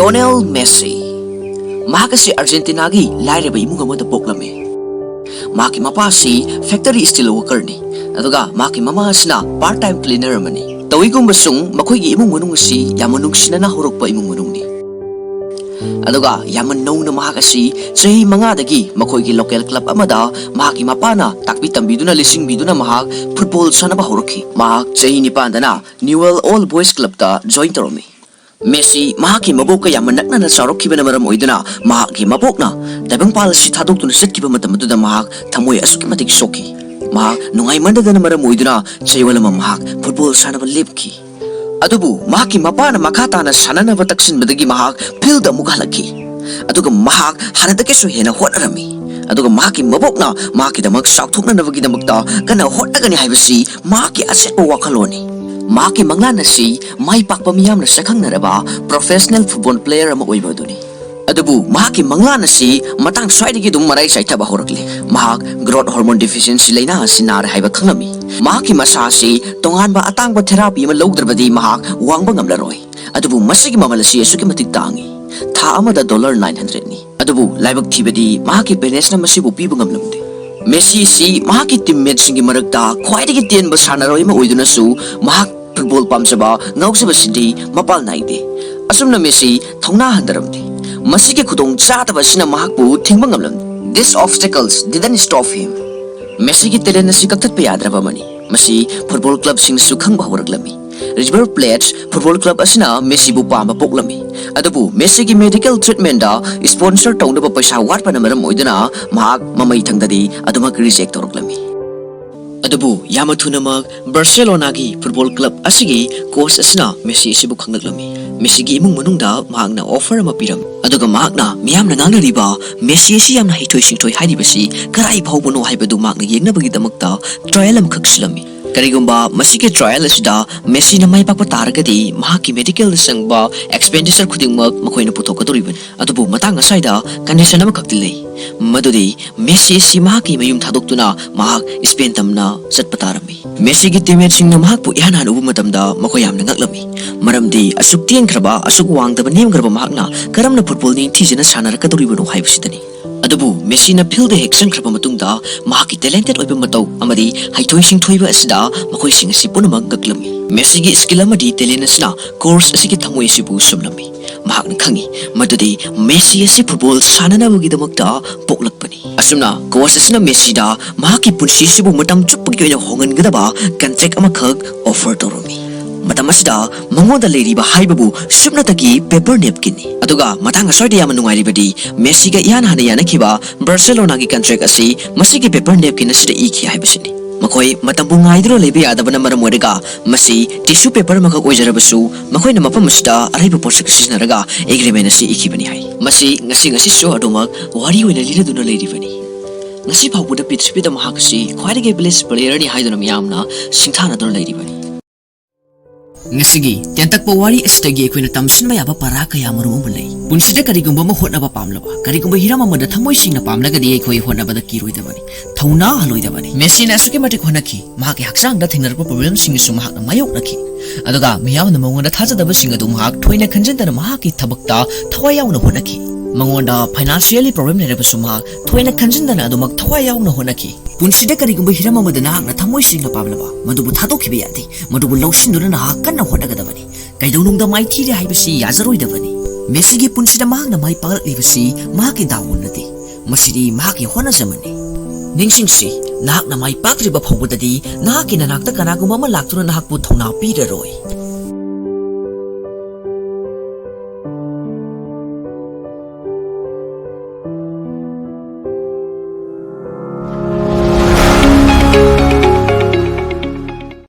Lionel Messi Mahakasi Argentina gi laireba imung amada poklame Maki mapa si factory steel worker ni aduga maki mama asina part time cleaner mani tawigum basung makoi gi imung manung si yamanung sinana horokpa imung manung ni aduga yaman no na mahakasi sahi manga dagi makoi gi local club amada maki mapa na takbi tambiduna lising biduna mahak football sanaba horokhi mahak sahi nipandana Newell All Boys Club ta join toromi Messi mahaki mabok ya manakna na sarokhi bana maram oiduna mahaki mabokna tabang pal si thadok tun set kiba matam tu da mahak thamoi asuki matik soki mahak nungai manda da maram oiduna chaiwala mahak football sanaba lepki adubu mahaki mapana makata na sanana bataksin badagi mahak field mugalaki aduga mahak hanadake so hena hotarami aduga mahaki mabokna mahaki damak sakthokna nabagi damakta kana hotagani haibasi mahaki aset wakaloni Maki manglan si mai pakpa miyam na sakhang naraba professional football player ama oibaduni adubu maki manglan si matang swaidigi dum marai saithaba horakle mahak growth hormone deficiency leina sinar haiba khanglami maki masa si tongan ba atang ba therapy ma logdrabadi mahak wangba ngamlaroi adubu masigi mamalasi asuki matik tangi tha amada $900 ni adubu laibak thibadi mahaki parents na masibu pibu ngamlamde Messi si mahaki teammate singi marakta khwaidagi ten ba sanaroi ma oiduna su mahak football pamsaba ngausaba sidi mapal naide asumna Messi thongna handaramdi masigi khudong chataba sina mahakpu thingba ngamlam These obstacles didn't stop him Messi gi talent si kaktat pe yadraba mani masi football club sing su khangba horaklami River Plate football club asina Messi bu pamba poklami adabu Messi gi medical treatment da sponsor tawna ba paisa watpa namaram oiduna mahak mamai thangdadi aduma reject toroklami adabu yamathunamag Barcelona gi football club asigi coach asina Messi sibu khanglaklami Messi gi imung manungda mahakna offer ama piram aduga mahakna miyamna ngangnariba Messi si yamna hitoi singthoi haidibasi karai phawbono haibadu mahakna yengnabagi damakta trial am khaksilami karigumba masiki trial asida Messi na mai pakpa taragadi mahaki medical sangba expenditure khudingmak makoina puthokadoriban adubu matang asaida condition ama khaktilei madudi Messi si mahaki mayum thadoktuna mahak Spain tamna satpatarami Messi gi teammate singna mahakpu ihana ubu matamda makoyamna ngaklami maramdi asuk tien khraba asuk wangdaba nem khraba mahakna karamna football ni thijina sanarakadoribano haibusidani adubu Messi na field hek sangkraba matungda mahaki talented oiba matau amadi haithoi singthoiba asida makoi sing asi punamak gaklami Messi gi skill amadi talent asina course asigi thangoi sibu sumlami mahakna khangi madudi Messi asi football sananabagi damakta poklakpani asumna coach asina Messi da mahaki punsi sibu matam chupagi oina hongan gadaba contract ama khak offer torumi Matamasda mangoda leriba haibabu subnataki paper napkin aduga matanga soide yam nungairibadi Messi ga yan hana yana kiba Barcelona gi contract asi masigi paper napkin asida iki haibasini makoi matambu ngaidro lebe yadabana maram oidaga masi tissue paper maka oijarabasu makoi na mapam asida araiba porsak sisinaraga agreement asi ikibani hai masi ngasi so adomak wari oina liraduna leribani ngasi phawbuda pitspida mahakasi khwaidagi best player ni haiduna miyamna singthana dor leribani Ngasigi tiantak pawari astagi kuina tamsin mayaba para kaya marum mulai punsida karigumba ma hotna ba pamlaba karigumba hirama mada thamoi singna pamlaga di khoi hotna ba da kiroi dabani thauna haloi dabani Messi na suke mate khonaki mahaki haksang da thengnar problem sing su mahak mayok nakhi aduga miyam na mongonda thaja daba sing adu mahak thoina khanjanda mahaki thabakta thawai yauna honaki mangonda financially problem ne rebu suma thoina khanjanda na adumak thawai yauna honaki punsida karigumba hirama mada na na thamoi singna pamlaba madubu thadokhibe yadi madubu lawsinduna na kanna hodagadabani kaidonungda mai thire haibasi yazaroidabani Messi gi punsida mahakna mai paglibasi mahaki dawunnati masidi mahaki hona zamani ningsingsi nahakna mai pakriba phawbudadi nahaki nanakta kanagumba ma laktuna nahakpu thona piraroi